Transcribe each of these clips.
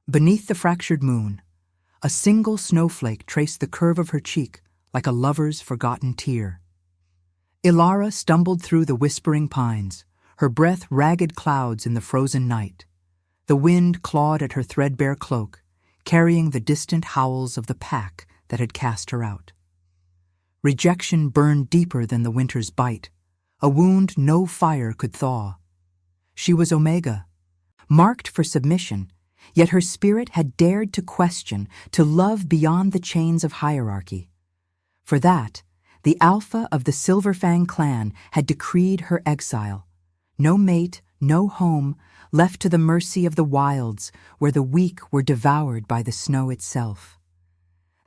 Beneath the fractured moon, a single snowflake traced the curve of her cheek like a lover's forgotten tear. Ilara stumbled through the whispering pines, her breath ragged clouds in the frozen night. The wind clawed at her threadbare cloak, carrying the distant howls of the pack that had cast her out. Rejection burned deeper than the winter's bite, a wound no fire could thaw. She was Omega, marked for submission, yet her spirit had dared to question, to love beyond the chains of hierarchy. For that, the Alpha of the Silverfang clan had decreed her exile. No mate, no home, left to the mercy of the wilds, where the weak were devoured by the snow itself.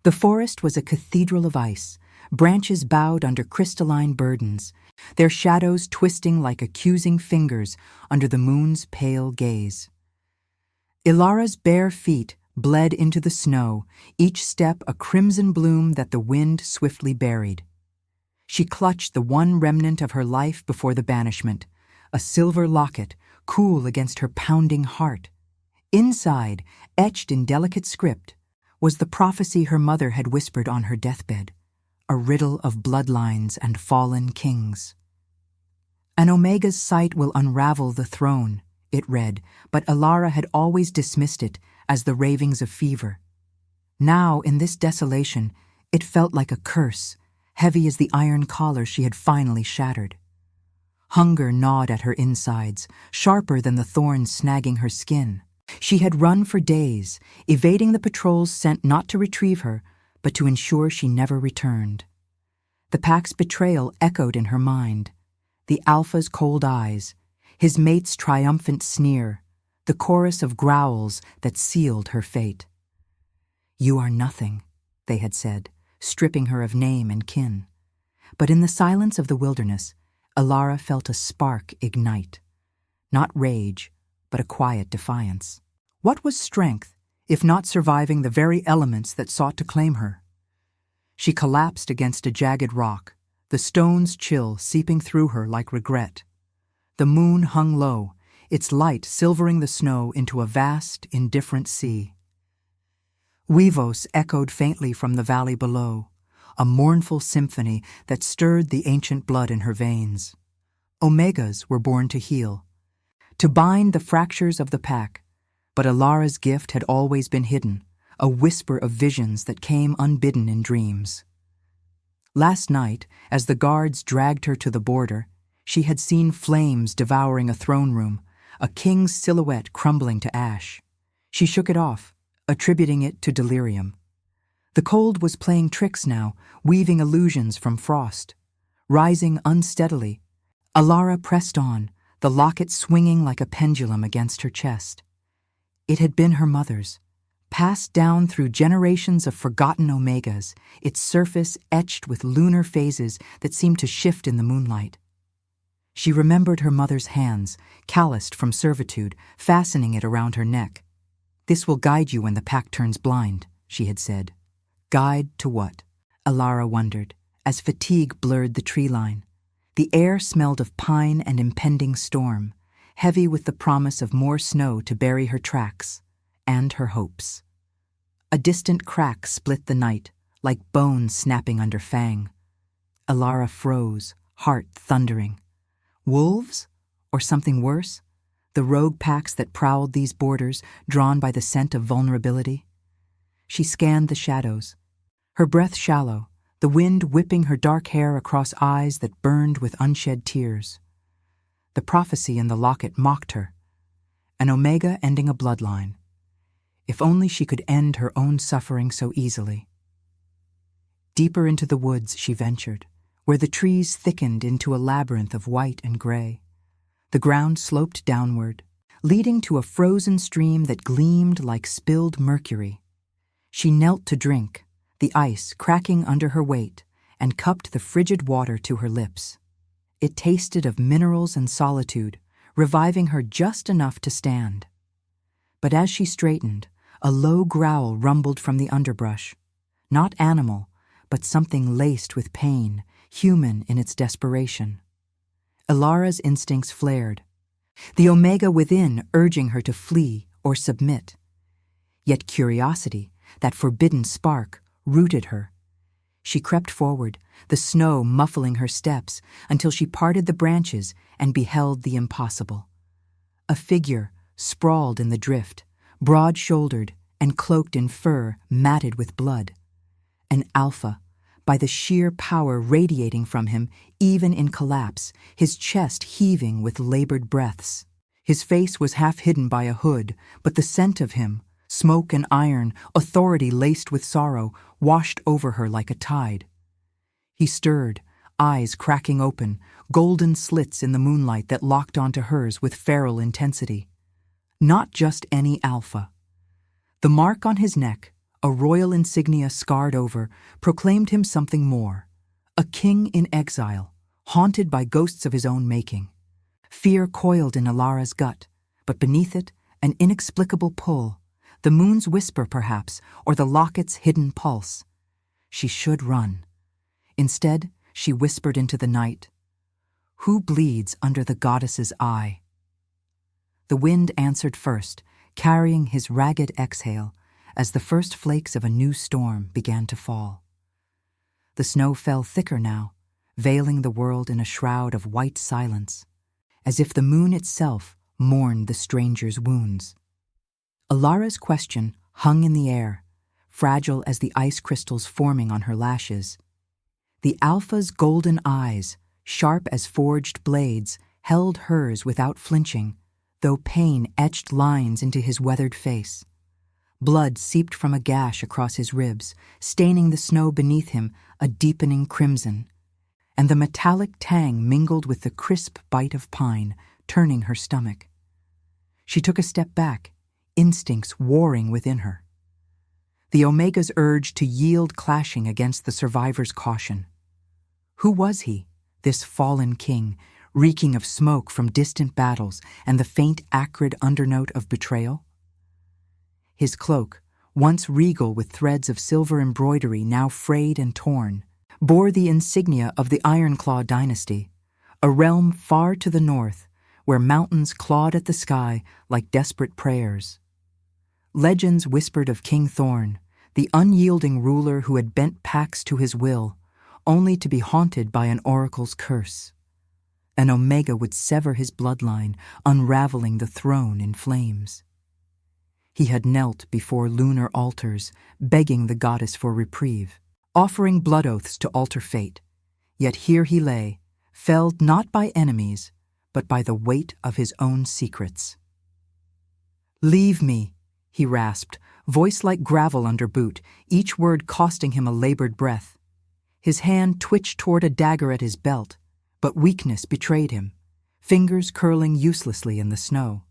The forest was a cathedral of ice, branches bowed under crystalline burdens, their shadows twisting like accusing fingers under the moon's pale gaze. Ilara's bare feet bled into the snow, each step a crimson bloom that the wind swiftly buried. She clutched the one remnant of her life before the banishment, a silver locket, cool against her pounding heart. Inside, etched in delicate script, was the prophecy her mother had whispered on her deathbed, a riddle of bloodlines and fallen kings. An Omega's sight will unravel the throne, it read, but Ilara had always dismissed it as the ravings of fever. Now, in this desolation, it felt like a curse, heavy as the iron collar she had finally shattered. Hunger gnawed at her insides, sharper than the thorns snagging her skin. She had run for days, evading the patrols sent not to retrieve her, but to ensure she never returned. The pack's betrayal echoed in her mind. The Alpha's cold eyes, his mate's triumphant sneer, the chorus of growls that sealed her fate. "You are nothing," they had said, stripping her of name and kin. But in the silence of the wilderness, Ilara felt a spark ignite. Not rage, but a quiet defiance. What was strength, if not surviving the very elements that sought to claim her? She collapsed against a jagged rock, the stone's chill seeping through her like regret. The moon hung low, its light silvering the snow into a vast, indifferent sea. Huevos echoed faintly from the valley below, a mournful symphony that stirred the ancient blood in her veins. Omegas were born to heal, to bind the fractures of the pack, but Ilara's gift had always been hidden, a whisper of visions that came unbidden in dreams. Last night, as the guards dragged her to the border, she had seen flames devouring a throne room, a king's silhouette crumbling to ash. She shook it off, attributing it to delirium. The cold was playing tricks now, weaving illusions from frost. Rising unsteadily, Ilara pressed on, the locket swinging like a pendulum against her chest. It had been her mother's, passed down through generations of forgotten Omegas, its surface etched with lunar phases that seemed to shift in the moonlight. She remembered her mother's hands, calloused from servitude, fastening it around her neck. "This will guide you when the pack turns blind," she had said. Guide to what? Ilara wondered, as fatigue blurred the tree line. The air smelled of pine and impending storm, heavy with the promise of more snow to bury her tracks and her hopes. A distant crack split the night, like bones snapping under fang. Ilara froze, heart thundering. Wolves? Or something worse? The rogue packs that prowled these borders, drawn by the scent of vulnerability? She scanned the shadows, her breath shallow, the wind whipping her dark hair across eyes that burned with unshed tears. The prophecy in the locket mocked her. An Omega ending a bloodline. If only she could end her own suffering so easily. Deeper into the woods she ventured, where the trees thickened into a labyrinth of white and gray. The ground sloped downward, leading to a frozen stream that gleamed like spilled mercury. She knelt to drink, the ice cracking under her weight, and cupped the frigid water to her lips. It tasted of minerals and solitude, reviving her just enough to stand. But as she straightened, a low growl rumbled from the underbrush. Not animal, but something laced with pain, human in its desperation. Ilara's instincts flared, the Omega within urging her to flee or submit. Yet curiosity, that forbidden spark, rooted her. She crept forward, the snow muffling her steps, until she parted the branches and beheld the impossible. A figure sprawled in the drift, broad-shouldered and cloaked in fur matted with blood. An alpha, by the sheer power radiating from him, even in collapse, his chest heaving with labored breaths. His face was half hidden by a hood, but the scent of him, smoke and iron, authority laced with sorrow, washed over her like a tide. He stirred, eyes cracking open, golden slits in the moonlight that locked onto hers with feral intensity. Not just any alpha. The mark on his neck, a royal insignia scarred over, proclaimed him something more. A king in exile, haunted by ghosts of his own making. Fear coiled in Ilara's gut, but beneath it, an inexplicable pull. The moon's whisper, perhaps, or the locket's hidden pulse. She should run. Instead, she whispered into the night, "Who bleeds under the goddess's eye?" The wind answered first, carrying his ragged exhale as the first flakes of a new storm began to fall. The snow fell thicker now, veiling the world in a shroud of white silence, as if the moon itself mourned the stranger's wounds. Ilara's question hung in the air, fragile as the ice crystals forming on her lashes. The alpha's golden eyes, sharp as forged blades, held hers without flinching, though pain etched lines into his weathered face. Blood seeped from a gash across his ribs, staining the snow beneath him a deepening crimson, and the metallic tang mingled with the crisp bite of pine, turning her stomach. She took a step back, instincts warring within her. The Omega's urge to yield clashing against the survivor's caution. Who was he, this fallen king, reeking of smoke from distant battles and the faint acrid undernote of betrayal? His cloak, once regal with threads of silver embroidery now frayed and torn, bore the insignia of the Ironclaw dynasty, a realm far to the north, where mountains clawed at the sky like desperate prayers. Legends whispered of King Thorn, the unyielding ruler who had bent Pax to his will, only to be haunted by an oracle's curse. An Omega would sever his bloodline, unraveling the throne in flames. He had knelt before lunar altars, begging the goddess for reprieve, offering blood oaths to alter fate. Yet here he lay, felled not by enemies, but by the weight of his own secrets. "Leave me," he rasped, voice like gravel under boot, each word costing him a labored breath. His hand twitched toward a dagger at his belt, but weakness betrayed him, fingers curling uselessly in the snow.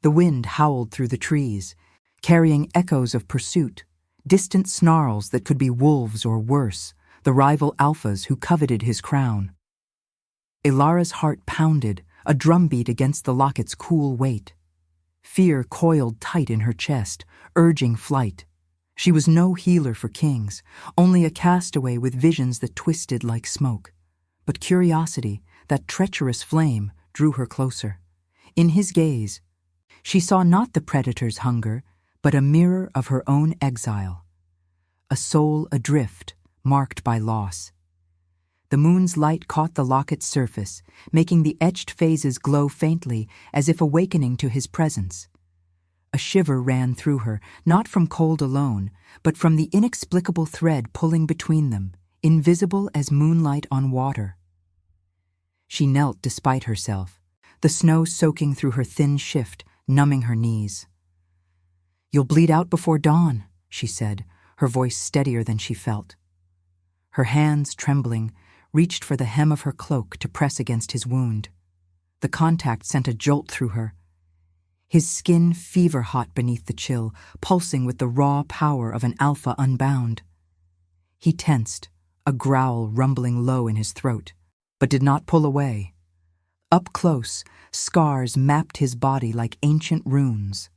The wind howled through the trees, carrying echoes of pursuit, distant snarls that could be wolves or worse, the rival alphas who coveted his crown. Ilara's heart pounded, a drumbeat against the locket's cool weight. Fear coiled tight in her chest, urging flight. She was no healer for kings, only a castaway with visions that twisted like smoke. But curiosity, that treacherous flame, drew her closer. In his gaze, she saw not the predator's hunger, but a mirror of her own exile. A soul adrift, marked by loss. The moon's light caught the locket's surface, making the etched phases glow faintly as if awakening to his presence. A shiver ran through her, not from cold alone, but from the inexplicable thread pulling between them, invisible as moonlight on water. She knelt despite herself, the snow soaking through her thin shift, numbing her knees. "You'll bleed out before dawn," she said, her voice steadier than she felt. Her hands, trembling, reached for the hem of her cloak to press against his wound. The contact sent a jolt through her. His skin fever-hot beneath the chill, pulsing with the raw power of an alpha unbound. He tensed, a growl rumbling low in his throat, but did not pull away. Up close, scars mapped his body like ancient runes.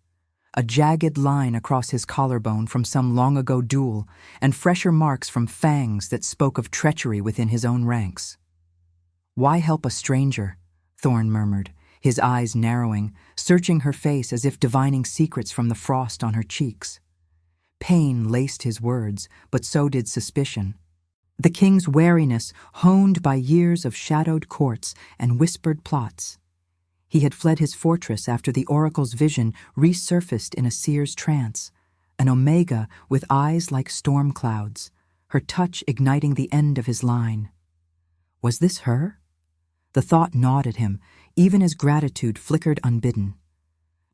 A jagged line across his collarbone from some long-ago duel, and fresher marks from fangs that spoke of treachery within his own ranks. "Why help a stranger?" Thorn murmured, his eyes narrowing, searching her face as if divining secrets from the frost on her cheeks. Pain laced his words, but so did suspicion. The king's wariness honed by years of shadowed courts and whispered plots. He had fled his fortress after the oracle's vision resurfaced in a seer's trance, an omega with eyes like storm clouds, her touch igniting the end of his line. Was this her? The thought gnawed at him, even as gratitude flickered unbidden.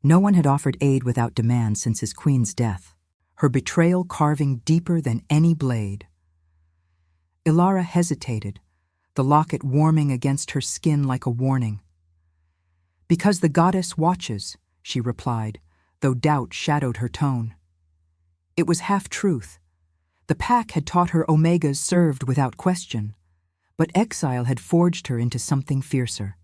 No one had offered aid without demand since his queen's death, her betrayal carving deeper than any blade. Ilara hesitated, the locket warming against her skin like a warning. "Because the goddess watches," she replied, though doubt shadowed her tone. It was half-truth. The pack had taught her omegas served without question, but exile had forged her into something fiercer.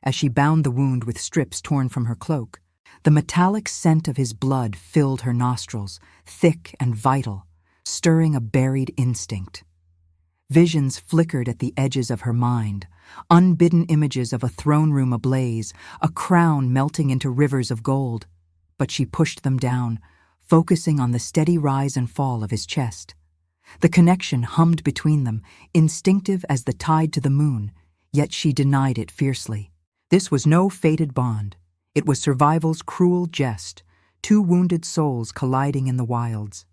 As she bound the wound with strips torn from her cloak, the metallic scent of his blood filled her nostrils, thick and vital, stirring a buried instinct. Visions flickered at the edges of her mind, unbidden images of a throne room ablaze, a crown melting into rivers of gold. But she pushed them down, focusing on the steady rise and fall of his chest. The connection hummed between them, instinctive as the tide to the moon, yet she denied it fiercely. This was no fated bond. It was survival's cruel jest, two wounded souls colliding in the wilds.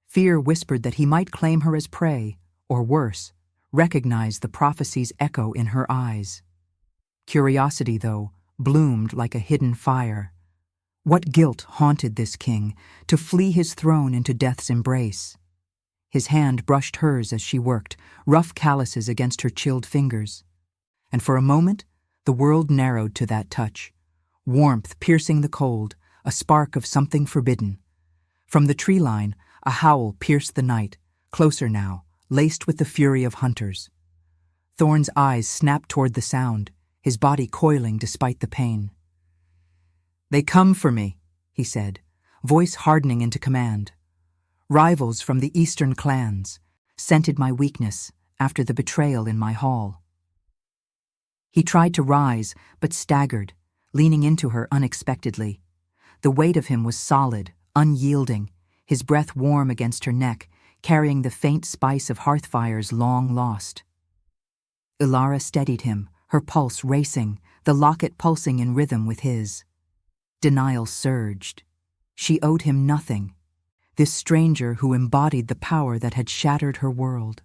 Fear whispered that he might claim her as prey, or worse, recognize the prophecy's echo in her eyes. Curiosity, though, bloomed like a hidden fire. What guilt haunted this king, to flee his throne into death's embrace? His hand brushed hers as she worked, rough calluses against her chilled fingers. And for a moment, the world narrowed to that touch, warmth piercing the cold, a spark of something forbidden. From the tree line, a howl pierced the night, closer now, laced with the fury of hunters. Thorne's eyes snapped toward the sound, his body coiling despite the pain. "They come for me," he said, voice hardening into command. "Rivals from the eastern clans, scented my weakness after the betrayal in my hall." He tried to rise, but staggered, leaning into her unexpectedly. The weight of him was solid, unyielding, his breath warm against her neck, carrying the faint spice of hearth fires long lost. Ilara steadied him, her pulse racing, the locket pulsing in rhythm with his. Denial surged. She owed him nothing, this stranger who embodied the power that had shattered her world.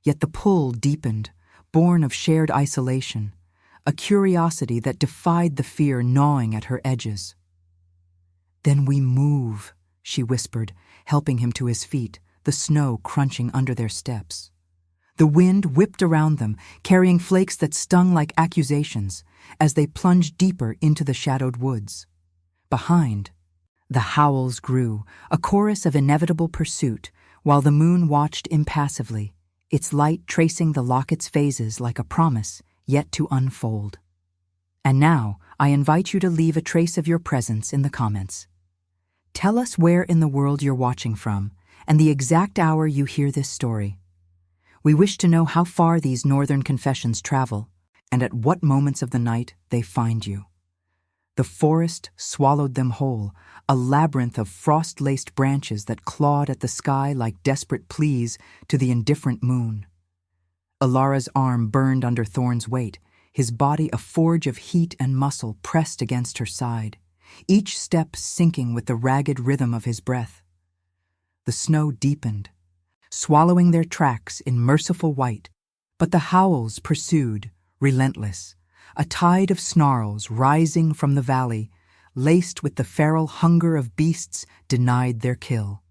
Yet the pull deepened, born of shared isolation, a curiosity that defied the fear gnawing at her edges. "Then we move," she whispered, helping him to his feet, the snow crunching under their steps. The wind whipped around them, carrying flakes that stung like accusations, as they plunged deeper into the shadowed woods. Behind, the howls grew, a chorus of inevitable pursuit, while the moon watched impassively, its light tracing the locket's phases like a promise yet to unfold. And now, I invite you to leave a trace of your presence in the comments. Tell us where in the world you're watching from, and the exact hour you hear this story. We wish to know how far these northern confessions travel, and at what moments of the night they find you. The forest swallowed them whole, a labyrinth of frost-laced branches that clawed at the sky like desperate pleas to the indifferent moon. Ilara's arm burned under Thorne's weight, his body a forge of heat and muscle pressed against her side, each step sinking with the ragged rhythm of his breath. The snow deepened, swallowing their tracks in merciful white, but the howls pursued, relentless, a tide of snarls rising from the valley, laced with the feral hunger of beasts denied their kill.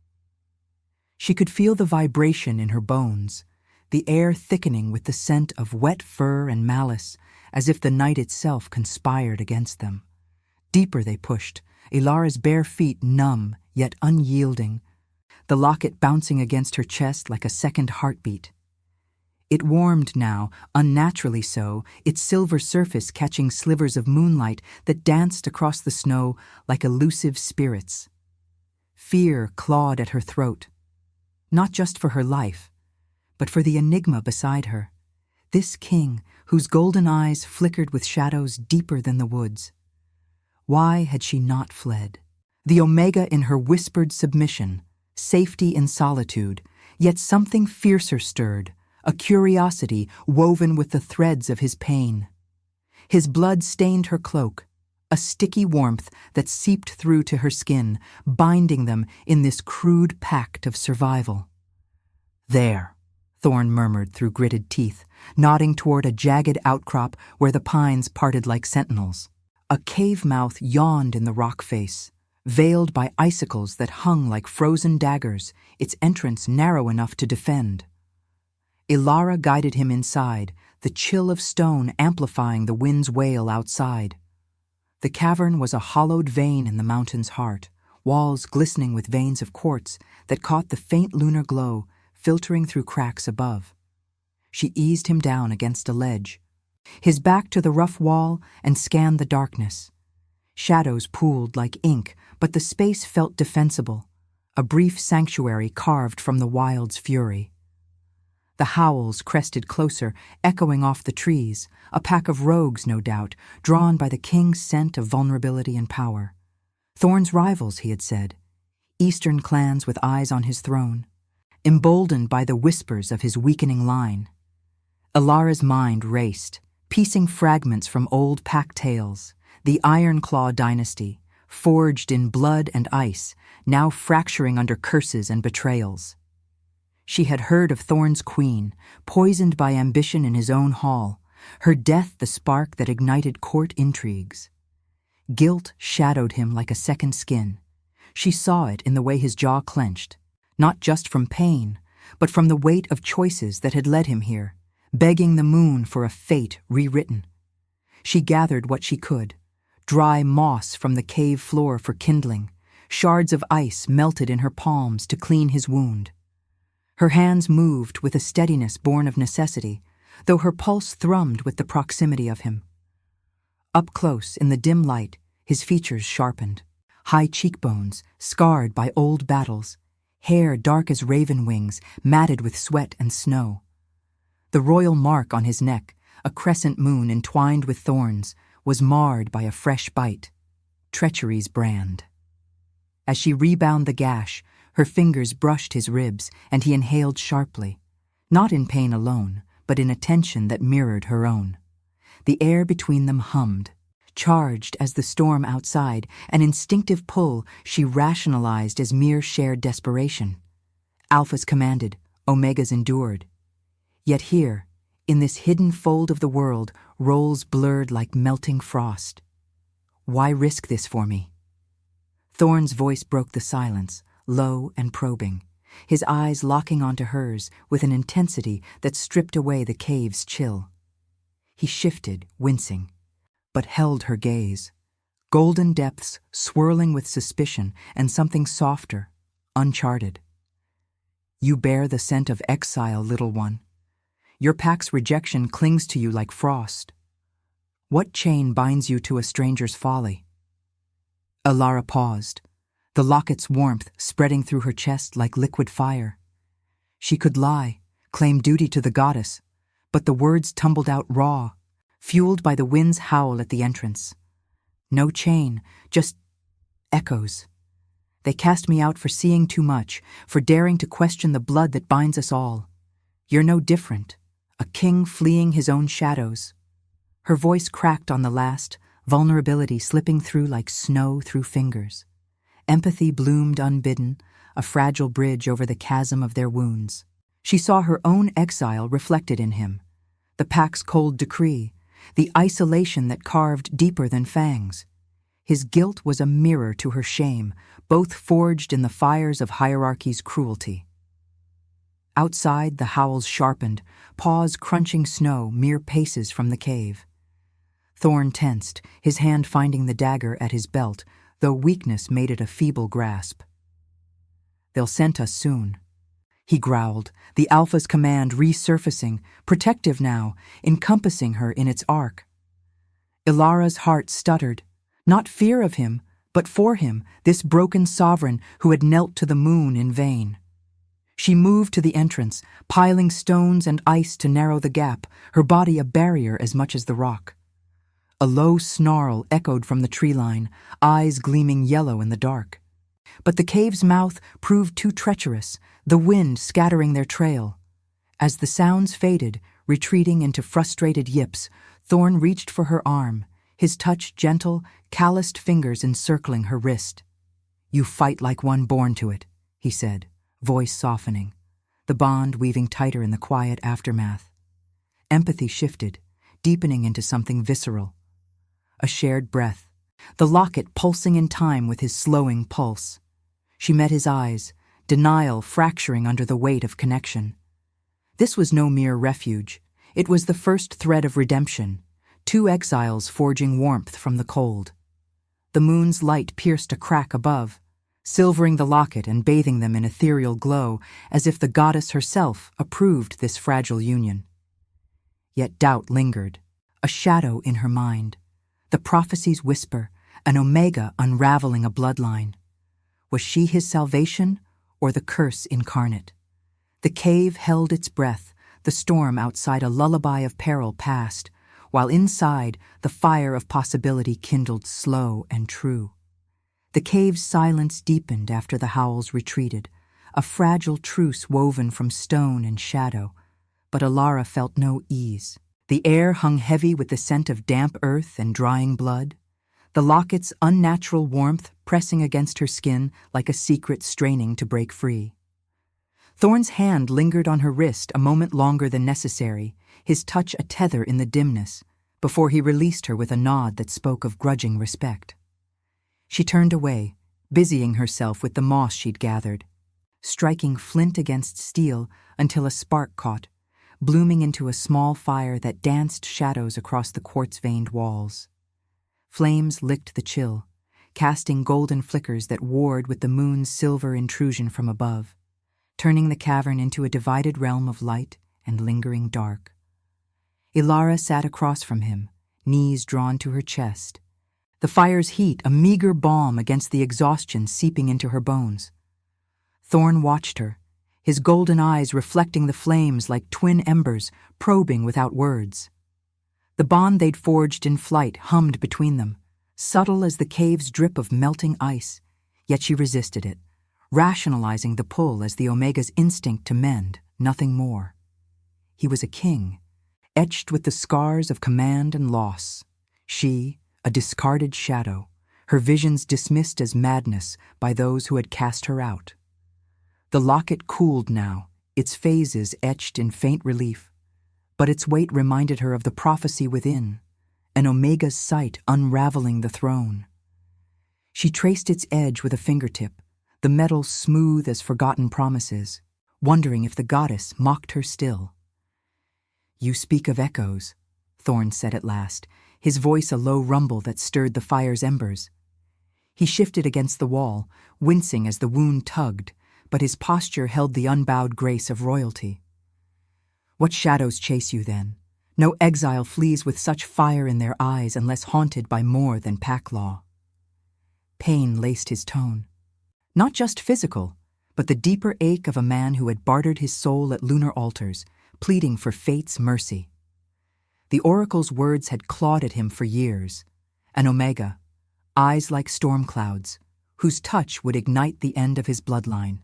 She could feel the vibration in her bones, the air thickening with the scent of wet fur and malice, as if the night itself conspired against them. Deeper they pushed, Ilara's bare feet numb yet unyielding, the locket bouncing against her chest like a second heartbeat. It warmed now, unnaturally so, its silver surface catching slivers of moonlight that danced across the snow like elusive spirits. Fear clawed at her throat, not just for her life, but for the enigma beside her, this king whose golden eyes flickered with shadows deeper than the woods. Why had she not fled? The Omega in her whispered submission, safety in solitude, yet something fiercer stirred, a curiosity woven with the threads of his pain. His blood stained her cloak, a sticky warmth that seeped through to her skin, binding them in this crude pact of survival. "There," Thorn murmured through gritted teeth, nodding toward a jagged outcrop where the pines parted like sentinels. A cave mouth yawned in the rock face, veiled by icicles that hung like frozen daggers, its entrance narrow enough to defend. Ilara guided him inside, the chill of stone amplifying the wind's wail outside. The cavern was a hollowed vein in the mountain's heart, walls glistening with veins of quartz that caught the faint lunar glow, filtering through cracks above. She eased him down against a ledge, his back to the rough wall, and scanned the darkness. Shadows pooled like ink, but the space felt defensible, a brief sanctuary carved from the wild's fury. The howls crested closer, echoing off the trees, a pack of rogues, no doubt, drawn by the king's scent of vulnerability and power. Thorn's rivals, he had said, eastern clans with eyes on his throne, emboldened by the whispers of his weakening line. Ilara's mind raced, piecing fragments from old pack tales, the Ironclaw dynasty, forged in blood and ice, now fracturing under curses and betrayals. She had heard of Thorn's queen, poisoned by ambition in his own hall, her death the spark that ignited court intrigues. Guilt shadowed him like a second skin. She saw it in the way his jaw clenched, not just from pain, but from the weight of choices that had led him here, begging the moon for a fate rewritten. She gathered what she could, dry moss from the cave floor for kindling, shards of ice melted in her palms to clean his wound. Her hands moved with a steadiness born of necessity, though her pulse thrummed with the proximity of him. Up close, in the dim light, his features sharpened, high cheekbones, scarred by old battles, hair dark as raven wings, matted with sweat and snow. The royal mark on his neck, a crescent moon entwined with thorns, was marred by a fresh bite, treachery's brand. As she rebound the gash, her fingers brushed his ribs, and he inhaled sharply, not in pain alone, but in a tension that mirrored her own. The air between them hummed, charged as the storm outside, an instinctive pull she rationalized as mere shared desperation. Alphas commanded, Omegas endured. Yet here, in this hidden fold of the world, roles blurred like melting frost. Why risk this for me? Thorn's voice broke the silence, low and probing, his eyes locking onto hers with an intensity that stripped away the cave's chill. He shifted, wincing, but held her gaze, golden depths swirling with suspicion and something softer, uncharted. You bear the scent of exile, little one. Your pack's rejection clings to you like frost. What chain binds you to a stranger's folly? Ilara paused, the locket's warmth spreading through her chest like liquid fire. She could lie, claim duty to the goddess, but the words tumbled out raw, fueled by the wind's howl at the entrance. No chain, just echoes. They cast me out for seeing too much, for daring to question the blood that binds us all. You're no different, a king fleeing his own shadows. Her voice cracked on the last, vulnerability slipping through like snow through fingers. Empathy bloomed unbidden, a fragile bridge over the chasm of their wounds. She saw her own exile reflected in him, the pack's cold decree, the isolation that carved deeper than fangs. His guilt was a mirror to her shame, both forged in the fires of hierarchy's cruelty. Outside, the howls sharpened, paws crunching snow mere paces from the cave. Thorn tensed, his hand finding the dagger at his belt, though weakness made it a feeble grasp. They'll scent us soon, he growled, the Alpha's command resurfacing, protective now, encompassing her in its arc. Ilara's heart stuttered, not fear of him, but for him, this broken sovereign who had knelt to the moon in vain. She moved to the entrance, piling stones and ice to narrow the gap, her body a barrier as much as the rock. A low snarl echoed from the tree line, eyes gleaming yellow in the dark. But the cave's mouth proved too treacherous, the wind scattering their trail. As the sounds faded, retreating into frustrated yips, Thorn reached for her arm, his touch gentle, calloused fingers encircling her wrist. "You fight like one born to it," he said, voice softening, the bond weaving tighter in the quiet aftermath. Empathy shifted, deepening into something visceral. A shared breath, the locket pulsing in time with his slowing pulse. She met his eyes, denial fracturing under the weight of connection. This was no mere refuge. It was the first thread of redemption, two exiles forging warmth from the cold. The moon's light pierced a crack above, silvering the locket and bathing them in ethereal glow, as if the goddess herself approved this fragile union. Yet doubt lingered, a shadow in her mind, the prophecy's whisper, an omega unraveling a bloodline. Was she his salvation, or the curse incarnate? The cave held its breath, the storm outside a lullaby of peril passed, while inside the fire of possibility kindled slow and true. The cave's silence deepened after the howls retreated, a fragile truce woven from stone and shadow, but Alara felt no ease. The air hung heavy with the scent of damp earth and drying blood, the locket's unnatural warmth pressing against her skin like a secret straining to break free. Thorn's hand lingered on her wrist a moment longer than necessary, his touch a tether in the dimness, before he released her with a nod that spoke of grudging respect. She turned away, busying herself with the moss she'd gathered, striking flint against steel until a spark caught, blooming into a small fire that danced shadows across the quartz-veined walls. Flames licked the chill, casting golden flickers that warred with the moon's silver intrusion from above, turning the cavern into a divided realm of light and lingering dark. Ilara sat across from him, knees drawn to her chest, the fire's heat a meager balm against the exhaustion seeping into her bones. Thorn watched her, his golden eyes reflecting the flames like twin embers, probing without words. The bond they'd forged in flight hummed between them, subtle as the cave's drip of melting ice, yet she resisted it, rationalizing the pull as the Omega's instinct to mend, nothing more. He was a king, etched with the scars of command and loss. She, a discarded shadow, her visions dismissed as madness by those who had cast her out. The locket cooled now, its phases etched in faint relief, but its weight reminded her of the prophecy within, an Omega's sight unraveling the throne. She traced its edge with a fingertip, the metal smooth as forgotten promises, wondering if the goddess mocked her still. "You speak of echoes," Thorn said at last, his voice a low rumble that stirred the fire's embers. He shifted against the wall, wincing as the wound tugged, but his posture held the unbowed grace of royalty. "What shadows chase you then? No exile flees with such fire in their eyes unless haunted by more than pack law." Pain laced his tone. Not just physical, but the deeper ache of a man who had bartered his soul at lunar altars, pleading for fate's mercy. The oracle's words had clawed at him for years, an Omega, eyes like storm clouds, whose touch would ignite the end of his bloodline.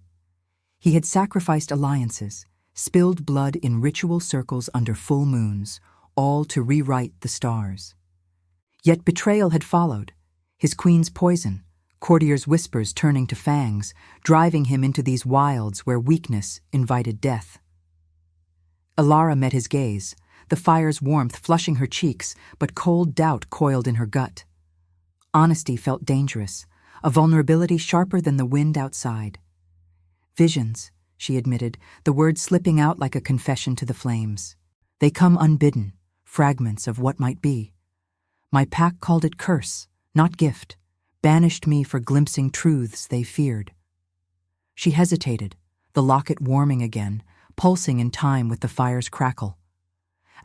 He had sacrificed alliances, spilled blood in ritual circles under full moons, all to rewrite the stars. Yet betrayal had followed, his queen's poison, courtiers' whispers turning to fangs, driving him into these wilds where weakness invited death. Ilara met his gaze, the fire's warmth flushing her cheeks, but cold doubt coiled in her gut. Honesty felt dangerous, a vulnerability sharper than the wind outside. "Visions," she admitted, the words slipping out like a confession to the flames. "They come unbidden, fragments of what might be. My pack called it curse, not gift, banished me for glimpsing truths they feared." She hesitated, the locket warming again, pulsing in time with the fire's crackle.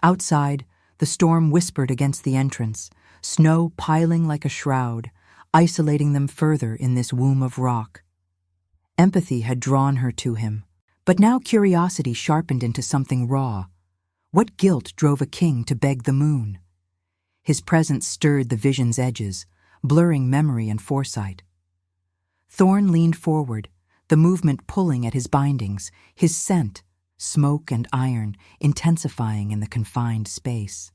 Outside, the storm whispered against the entrance, snow piling like a shroud, isolating them further in this womb of rock. Empathy had drawn her to him, but now curiosity sharpened into something raw. What guilt drove a king to beg the moon? His presence stirred the vision's edges, blurring memory and foresight. Thorn leaned forward, the movement pulling at his bindings, his scent, smoke and iron, intensifying in the confined space.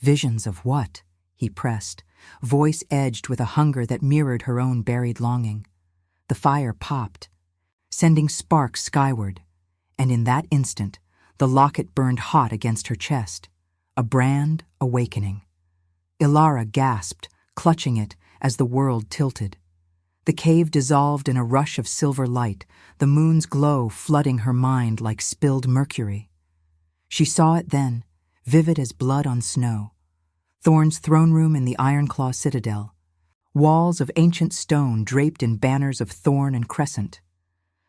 Visions of what? He pressed, voice edged with a hunger that mirrored her own buried longing. The fire popped, sending sparks skyward, and in that instant, the locket burned hot against her chest, a brand awakening. Ilara gasped, clutching it as the world tilted. The cave dissolved in a rush of silver light, the moon's glow flooding her mind like spilled mercury. She saw it then, vivid as blood on snow. Thorn's throne room in the Ironclaw Citadel, walls of ancient stone draped in banners of thorn and crescent.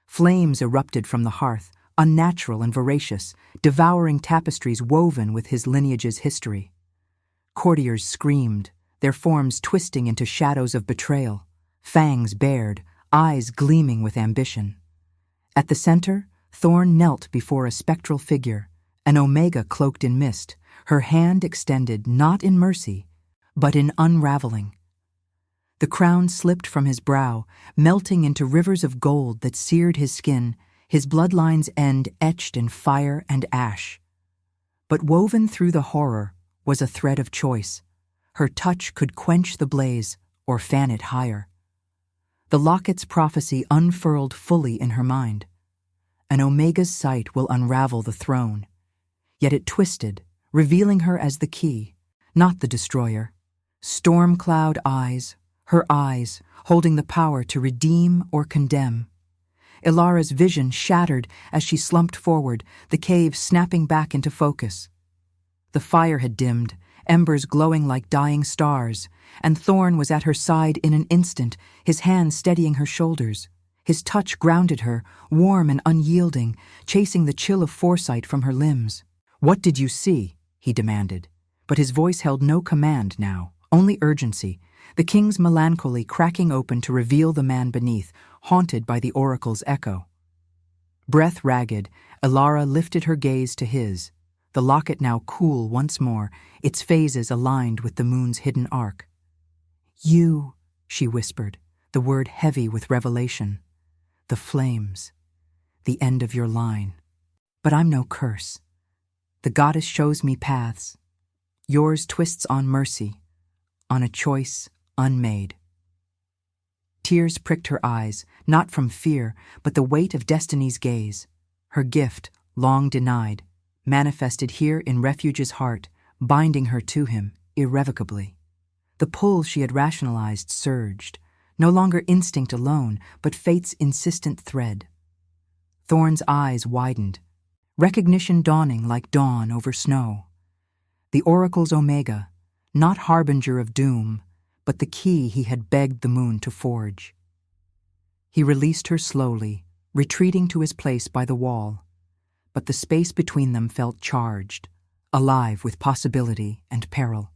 Flames erupted from the hearth, unnatural and voracious, devouring tapestries woven with his lineage's history. Courtiers screamed, their forms twisting into shadows of betrayal, fangs bared, eyes gleaming with ambition. At the center, Thorn knelt before a spectral figure, an Omega cloaked in mist, her hand extended not in mercy, but in unraveling. The crown slipped from his brow, melting into rivers of gold that seared his skin, his bloodline's end etched in fire and ash. But woven through the horror was a thread of choice. Her touch could quench the blaze or fan it higher. The locket's prophecy unfurled fully in her mind. An Omega's sight will unravel the throne. Yet it twisted, revealing her as the key, not the destroyer. Storm-cloud eyes, her eyes, holding the power to redeem or condemn. Ilara's vision shattered as she slumped forward, the cave snapping back into focus. The fire had dimmed, embers glowing like dying stars, and Thorn was at her side in an instant, his hand steadying her shoulders. His touch grounded her, warm and unyielding, chasing the chill of foresight from her limbs. "What did you see?" he demanded. But his voice held no command now, only urgency, the king's melancholy cracking open to reveal the man beneath, haunted by the oracle's echo. Breath ragged, Ilara lifted her gaze to his, the locket now cool once more, its phases aligned with the moon's hidden arc. "You," she whispered, the word heavy with revelation. "The flames. The end of your line. But I'm no curse. The goddess shows me paths. Yours twists on mercy, on a choice unmade." Tears pricked her eyes, not from fear, but the weight of destiny's gaze. Her gift, long denied, manifested here in Refuge's heart, binding her to him irrevocably. The pull she had rationalized surged, no longer instinct alone, but fate's insistent thread. Thorn's eyes widened, recognition dawning like dawn over snow. The oracle's Omega, not harbinger of doom, but the key he had begged the moon to forge. He released her slowly, retreating to his place by the wall, but the space between them felt charged, alive with possibility and peril.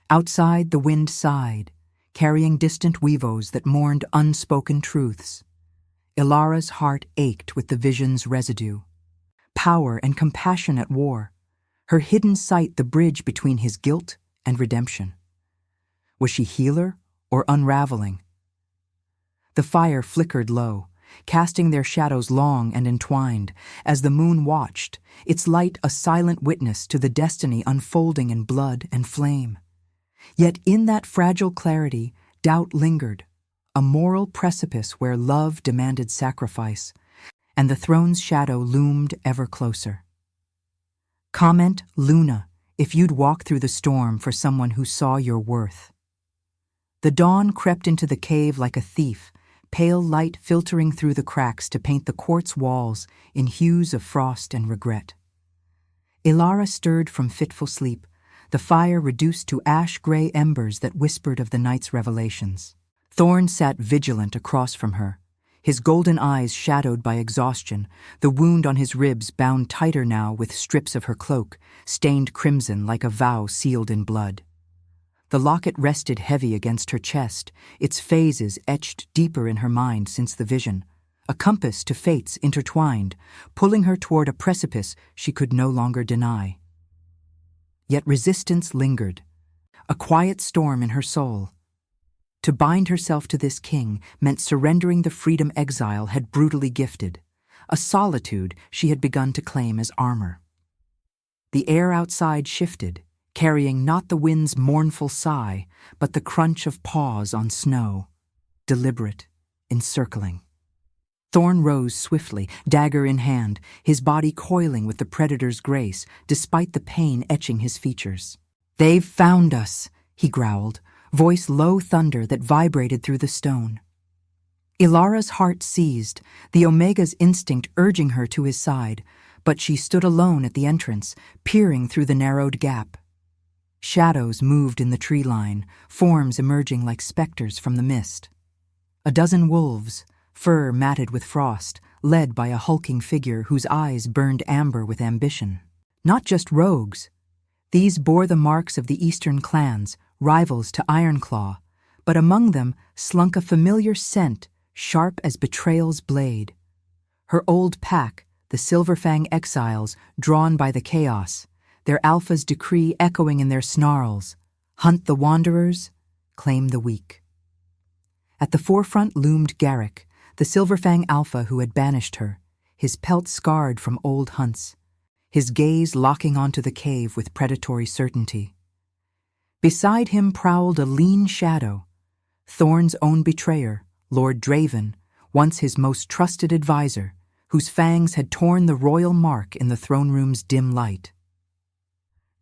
Outside, the wind sighed, carrying distant weavos that mourned unspoken truths. Ilara's heart ached with the vision's residue. Power and compassion at war, her hidden sight the bridge between his guilt and redemption. Was she healer or unraveling? The fire flickered low, casting their shadows long and entwined, as the moon watched, its light a silent witness to the destiny unfolding in blood and flame. Yet in that fragile clarity, doubt lingered, a moral precipice where love demanded sacrifice, and the throne's shadow loomed ever closer. Comment Luna if you'd walk through the storm for someone who saw your worth. The dawn crept into the cave like a thief, pale light filtering through the cracks to paint the quartz walls in hues of frost and regret. Ilara stirred from fitful sleep, the fire reduced to ash-gray embers that whispered of the night's revelations. Thorn sat vigilant across from her, his golden eyes shadowed by exhaustion, the wound on his ribs bound tighter now with strips of her cloak, stained crimson like a vow sealed in blood. The locket rested heavy against her chest, its phases etched deeper in her mind since the vision, a compass to fates intertwined, pulling her toward a precipice she could no longer deny. Yet resistance lingered, a quiet storm in her soul. To bind herself to this king meant surrendering the freedom exile had brutally gifted, a solitude she had begun to claim as armor. The air outside shifted, carrying not the wind's mournful sigh, but the crunch of paws on snow, deliberate, encircling. Thorn rose swiftly, dagger in hand, his body coiling with the predator's grace, despite the pain etching his features. "They've found us," he growled, voice low thunder that vibrated through the stone. Ilara's heart seized, the Omega's instinct urging her to his side, but she stood alone at the entrance, peering through the narrowed gap. Shadows moved in the tree line, forms emerging like specters from the mist. A dozen wolves, fur matted with frost, led by a hulking figure whose eyes burned amber with ambition. Not just rogues. These bore the marks of the eastern clans, rivals to Ironclaw, but among them slunk a familiar scent, sharp as betrayal's blade. Her old pack, the Silverfang exiles, drawn by the chaos, their alpha's decree echoing in their snarls: hunt the wanderers, claim the weak. At the forefront loomed Garrick, the Silverfang alpha who had banished her, his pelt scarred from old hunts, his gaze locking onto the cave with predatory certainty. Beside him prowled a lean shadow, Thorn's own betrayer, Lord Draven, once his most trusted advisor, whose fangs had torn the royal mark in the throne room's dim light.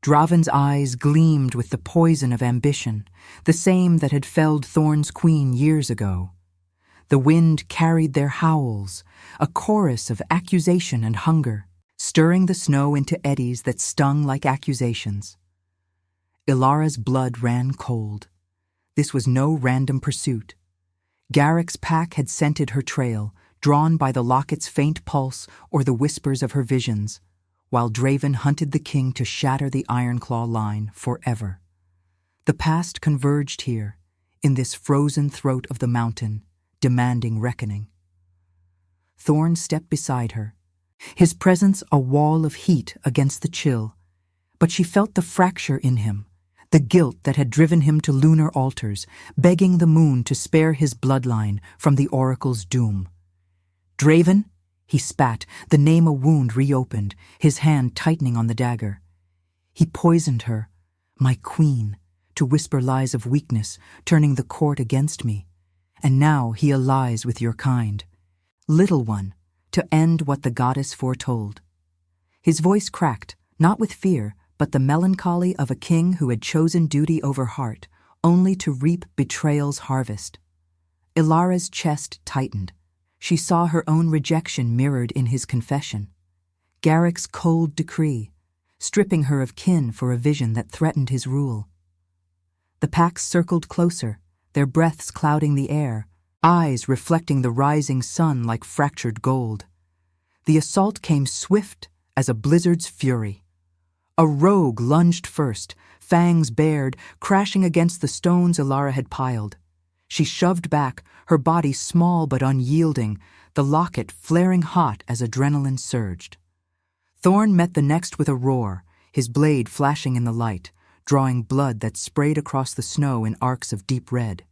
Draven's eyes gleamed with the poison of ambition, the same that had felled Thorn's queen years ago. The wind carried their howls, a chorus of accusation and hunger, stirring the snow into eddies that stung like accusations. Ilara's blood ran cold. This was no random pursuit. Garrick's pack had scented her trail, drawn by the locket's faint pulse or the whispers of her visions, while Draven hunted the king to shatter the Ironclaw line forever. The past converged here, in this frozen throat of the mountain, demanding reckoning. Thorn stepped beside her, his presence a wall of heat against the chill, but she felt the fracture in him, the guilt that had driven him to lunar altars, begging the moon to spare his bloodline from the oracle's doom. "Draven?" he spat, the name a wound reopened, his hand tightening on the dagger. He poisoned her, my queen, to whisper lies of weakness, turning the court against me. And now he allies with your kind. Little one, to end what the goddess foretold. His voice cracked, not with fear, but the melancholy of a king who had chosen duty over heart, only to reap betrayal's harvest. Ilara's chest tightened. She saw her own rejection mirrored in his confession. Garrick's cold decree, stripping her of kin for a vision that threatened his rule. The packs circled closer, their breaths clouding the air, eyes reflecting the rising sun like fractured gold. The assault came swift as a blizzard's fury. A rogue lunged first, fangs bared, crashing against the stones Ilara had piled. She shoved back, her body small but unyielding, the locket flaring hot as adrenaline surged. Thorn met the next with a roar, his blade flashing in the light, drawing blood that sprayed across the snow in arcs of deep red.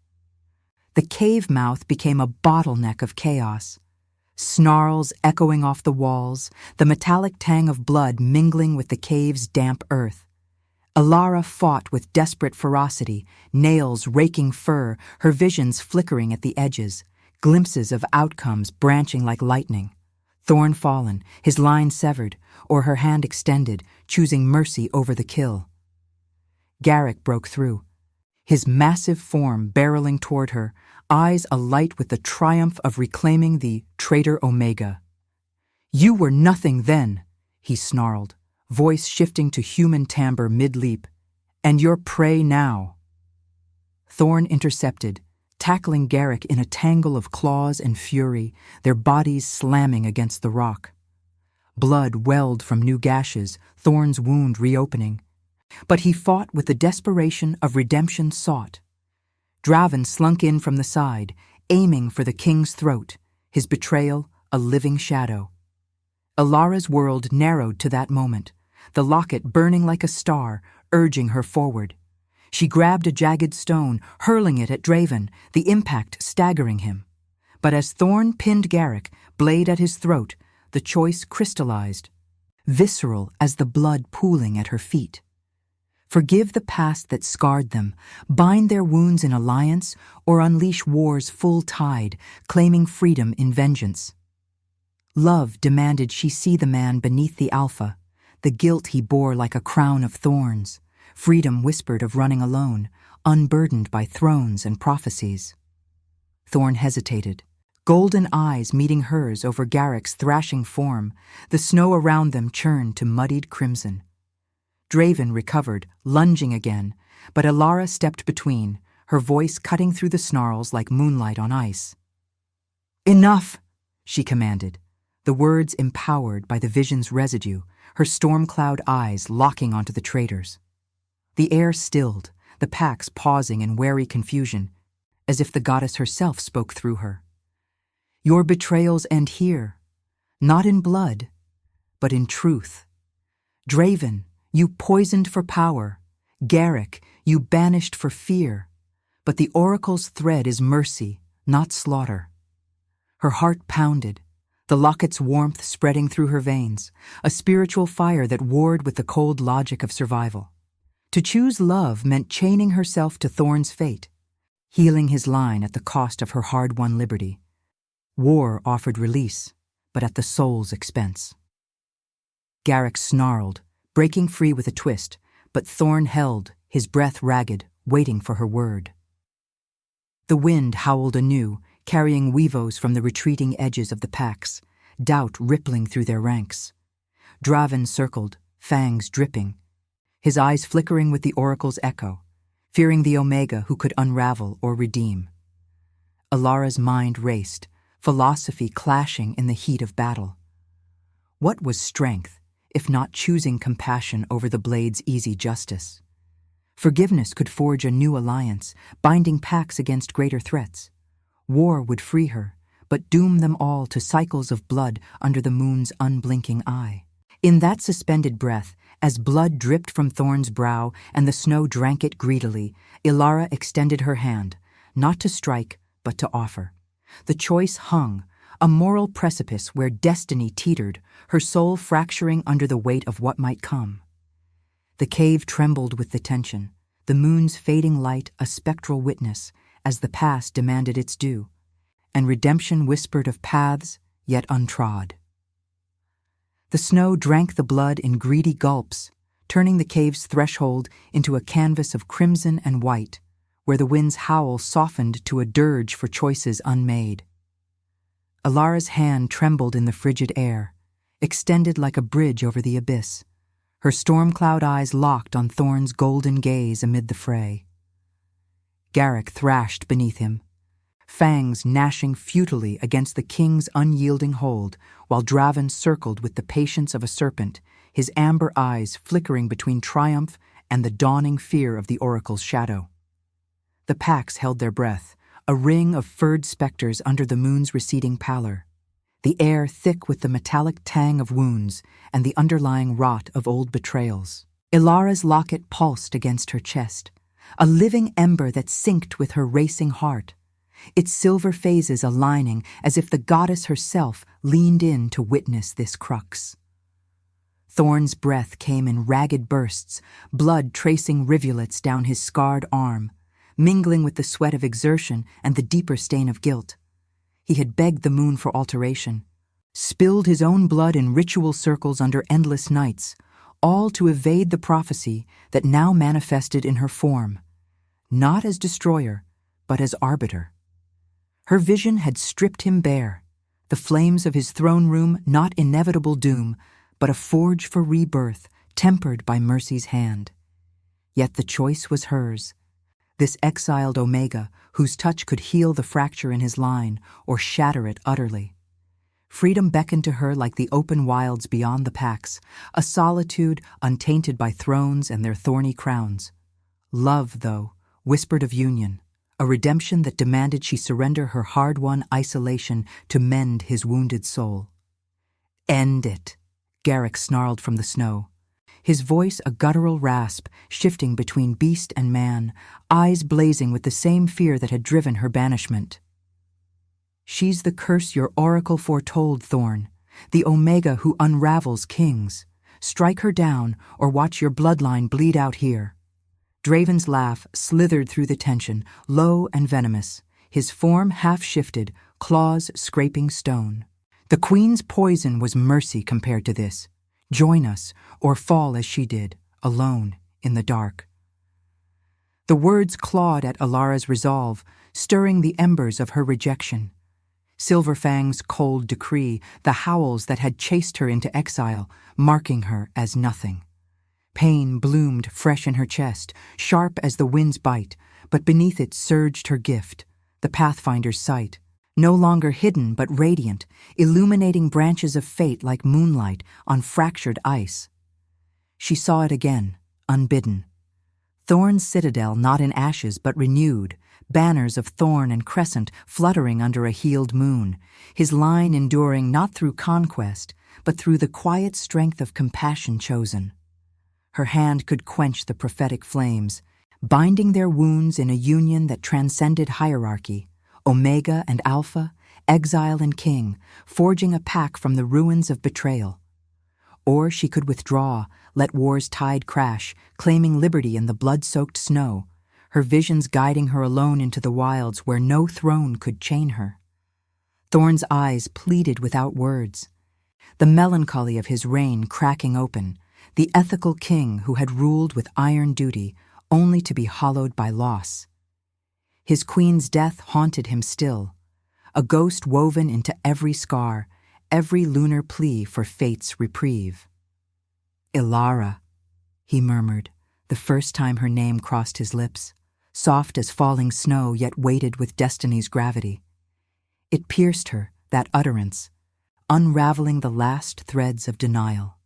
The cave mouth became a bottleneck of chaos. Snarls echoing off the walls, the metallic tang of blood mingling with the cave's damp earth. Ilara fought with desperate ferocity, nails raking fur, her visions flickering at the edges, glimpses of outcomes branching like lightning. Thorn fallen, his line severed, or her hand extended, choosing mercy over the kill. Garrick broke through, his massive form barreling toward her, eyes alight with the triumph of reclaiming the traitor Omega. "You were nothing then," he snarled, voice shifting to human timbre mid-leap. "And you're prey now." Thorn intercepted, tackling Garrick in a tangle of claws and fury, their bodies slamming against the rock. Blood welled from new gashes, Thorn's wound reopening. But he fought with the desperation of redemption sought. Draven slunk in from the side, aiming for the king's throat, his betrayal a living shadow. Ilara's world narrowed to that moment, the locket burning like a star, urging her forward. She grabbed a jagged stone, hurling it at Draven, the impact staggering him. But as Thorn pinned Garrick, blade at his throat, the choice crystallized, visceral as the blood pooling at her feet. Forgive the past that scarred them, bind their wounds in alliance, or unleash war's full tide, claiming freedom in vengeance. Love demanded she see the man beneath the alpha, the guilt he bore like a crown of thorns. Freedom whispered of running alone, unburdened by thrones and prophecies. Thorn hesitated, golden eyes meeting hers over Garrick's thrashing form, the snow around them churned to muddied crimson. Draven recovered, lunging again, but Elara stepped between, her voice cutting through the snarls like moonlight on ice. "Enough!" she commanded, the words empowered by the vision's residue, her storm cloud eyes locking onto the traitors. The air stilled, the packs pausing in wary confusion, as if the goddess herself spoke through her. "Your betrayals end here, not in blood, but in truth. Draven, you poisoned for power. Garrick, you banished for fear. But the oracle's thread is mercy, not slaughter." Her heart pounded, the locket's warmth spreading through her veins, a spiritual fire that warred with the cold logic of survival. To choose love meant chaining herself to Thorn's fate, healing his line at the cost of her hard-won liberty. War offered release, but at the soul's expense. Garrick snarled, breaking free with a twist, but Thorn held, his breath ragged, waiting for her word. The wind howled anew, carrying weavos from the retreating edges of the packs, doubt rippling through their ranks. Draven circled, fangs dripping, his eyes flickering with the oracle's echo, fearing the Omega who could unravel or redeem. Elara's mind raced, philosophy clashing in the heat of battle. What was strength, if not choosing compassion over the blade's easy justice? Forgiveness could forge a new alliance, binding packs against greater threats. War would free her, but doom them all to cycles of blood under the moon's unblinking eye. In that suspended breath, as blood dripped from Thorn's brow and the snow drank it greedily, Elara extended her hand, not to strike, but to offer. The choice hung, a moral precipice where destiny teetered, her soul fracturing under the weight of what might come. The cave trembled with the tension, the moon's fading light a spectral witness, as the past demanded its due, and redemption whispered of paths yet untrod. The snow drank the blood in greedy gulps, turning the cave's threshold into a canvas of crimson and white, where the wind's howl softened to a dirge for choices unmade. Elara's hand trembled in the frigid air, extended like a bridge over the abyss, her storm cloud eyes locked on Thorn's golden gaze amid the fray. Garrick thrashed beneath him, fangs gnashing futilely against the king's unyielding hold, while Draven circled with the patience of a serpent, his amber eyes flickering between triumph and the dawning fear of the oracle's shadow. The packs held their breath, a ring of furred specters under the moon's receding pallor, the air thick with the metallic tang of wounds and the underlying rot of old betrayals. Elara's locket pulsed against her chest, a living ember that synced with her racing heart, its silver phases aligning as if the goddess herself leaned in to witness this crux. Thorn's breath came in ragged bursts, blood tracing rivulets down his scarred arm, mingling with the sweat of exertion and the deeper stain of guilt. He had begged the moon for alteration, spilled his own blood in ritual circles under endless nights, all to evade the prophecy that now manifested in her form, not as destroyer, but as arbiter. Her vision had stripped him bare, the flames of his throne room not inevitable doom, but a forge for rebirth, tempered by mercy's hand. Yet the choice was hers, this exiled Omega whose touch could heal the fracture in his line or shatter it utterly. Freedom beckoned to her like the open wilds beyond the packs, a solitude untainted by thrones and their thorny crowns. Love, though, whispered of union, a redemption that demanded she surrender her hard-won isolation to mend his wounded soul. "End it," Garrick snarled from the snow, his voice a guttural rasp, shifting between beast and man, eyes blazing with the same fear that had driven her banishment. "She's the curse your oracle foretold, Thorn, the Omega who unravels kings. Strike her down, or watch your bloodline bleed out here." Draven's laugh slithered through the tension, low and venomous, his form half-shifted, claws scraping stone. The Queen's poison was mercy compared to this. Join us, or fall as she did, alone, in the dark. The words clawed at Alara's resolve, stirring the embers of her rejection. Silverfang's cold decree, the howls that had chased her into exile, marking her as nothing. Pain bloomed fresh in her chest, sharp as the wind's bite, but beneath it surged her gift, the Pathfinder's sight, no longer hidden but radiant, illuminating branches of fate like moonlight on fractured ice. She saw it again, unbidden. Thorn's citadel not in ashes but renewed, banners of thorn and crescent fluttering under a healed moon, his line enduring not through conquest, but through the quiet strength of compassion chosen. Her hand could quench the prophetic flames, binding their wounds in a union that transcended hierarchy, Omega and Alpha, exile and king, forging a pact from the ruins of betrayal. Or she could withdraw, let war's tide crash, claiming liberty in the blood-soaked snow, her visions guiding her alone into the wilds where no throne could chain her. Thorn's eyes pleaded without words, the melancholy of his reign cracking open, the ethical king who had ruled with iron duty, only to be hollowed by loss. His queen's death haunted him still, a ghost woven into every scar, every lunar plea for fate's reprieve. "Ilara," he murmured, the first time her name crossed his lips, soft as falling snow yet weighted with destiny's gravity. It pierced her, that utterance, unraveling the last threads of denial.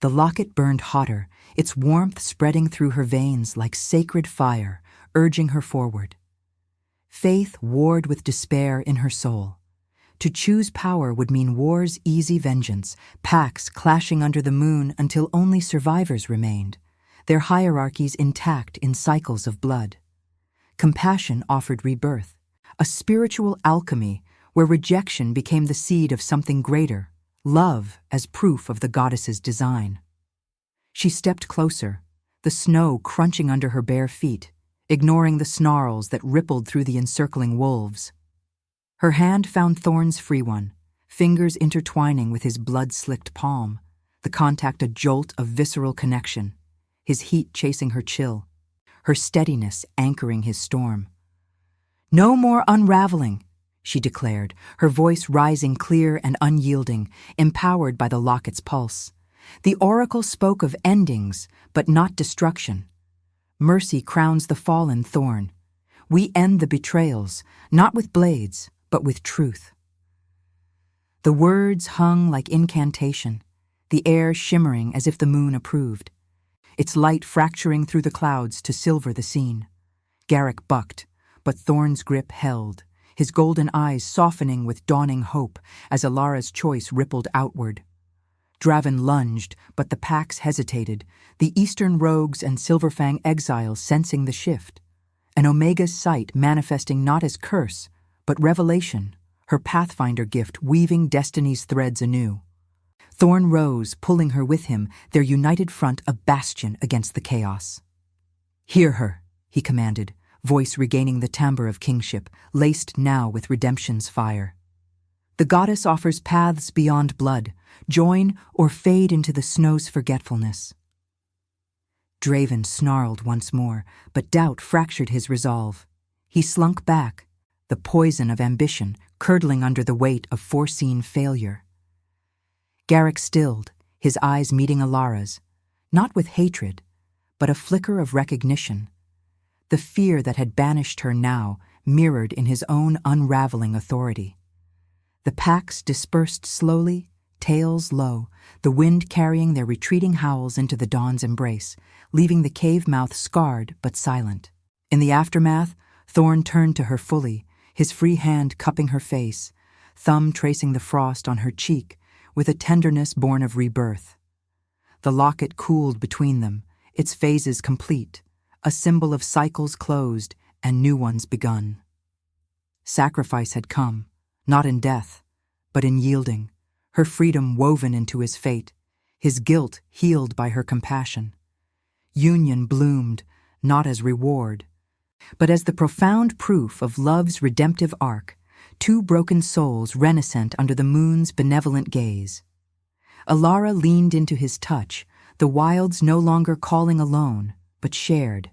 The locket burned hotter, its warmth spreading through her veins like sacred fire, urging her forward. Faith warred with despair in her soul. To choose power would mean war's easy vengeance, pacts clashing under the moon until only survivors remained, their hierarchies intact in cycles of blood. Compassion offered rebirth, a spiritual alchemy where rejection became the seed of something greater, love as proof of the goddess's design. She stepped closer, the snow crunching under her bare feet, ignoring the snarls that rippled through the encircling wolves. Her hand found Thorn's free one, fingers intertwining with his blood-slicked palm, the contact a jolt of visceral connection, his heat chasing her chill, her steadiness anchoring his storm. "No more unraveling," she declared, her voice rising clear and unyielding, empowered by the locket's pulse. The oracle spoke of endings, but not destruction. Mercy crowns the fallen, Thorn. We end the betrayals, not with blades, but with truth. The words hung like incantation, the air shimmering as if the moon approved, its light fracturing through the clouds to silver the scene. Garrick bucked, but Thorn's grip held, his golden eyes softening with dawning hope as Alara's choice rippled outward. Draven lunged, but the packs hesitated, the Eastern rogues and Silverfang exiles sensing the shift. An Omega's sight manifesting not as curse, but revelation, her Pathfinder gift weaving destiny's threads anew. Thorn rose, pulling her with him, their united front a bastion against the chaos. "Hear her," he commanded, voice regaining the timbre of kingship, laced now with redemption's fire. The goddess offers paths beyond blood, join or fade into the snow's forgetfulness. Draven snarled once more, but doubt fractured his resolve. He slunk back, the poison of ambition curdling under the weight of foreseen failure. Garrick stilled, his eyes meeting Alara's, not with hatred, but a flicker of recognition. The fear that had banished her now mirrored in his own unraveling authority. The packs dispersed slowly, tails low, the wind carrying their retreating howls into the dawn's embrace, leaving the cave mouth scarred but silent. In the aftermath, Thorn turned to her fully, his free hand cupping her face, thumb tracing the frost on her cheek with a tenderness born of rebirth. The locket cooled between them, its phases complete, a symbol of cycles closed and new ones begun. Sacrifice had come, not in death, but in yielding, her freedom woven into his fate, his guilt healed by her compassion. Union bloomed, not as reward, but as the profound proof of love's redemptive arc, two broken souls renaissant under the moon's benevolent gaze. Ilara leaned into his touch, the wilds no longer calling alone, but shared,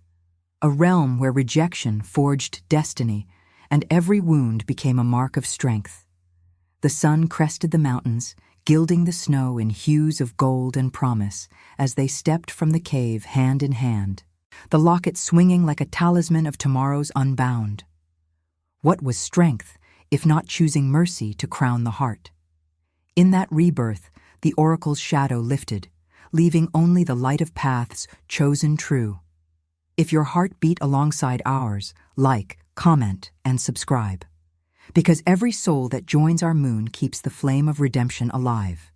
a realm where rejection forged destiny, and every wound became a mark of strength. The sun crested the mountains, gilding the snow in hues of gold and promise as they stepped from the cave hand in hand, the locket swinging like a talisman of tomorrow's unbound. What was strength, if not choosing mercy to crown the heart? In that rebirth, the oracle's shadow lifted, leaving only the light of paths chosen true. If your heart beat alongside ours, like, comment, and subscribe. Because every soul that joins our moon keeps the flame of redemption alive.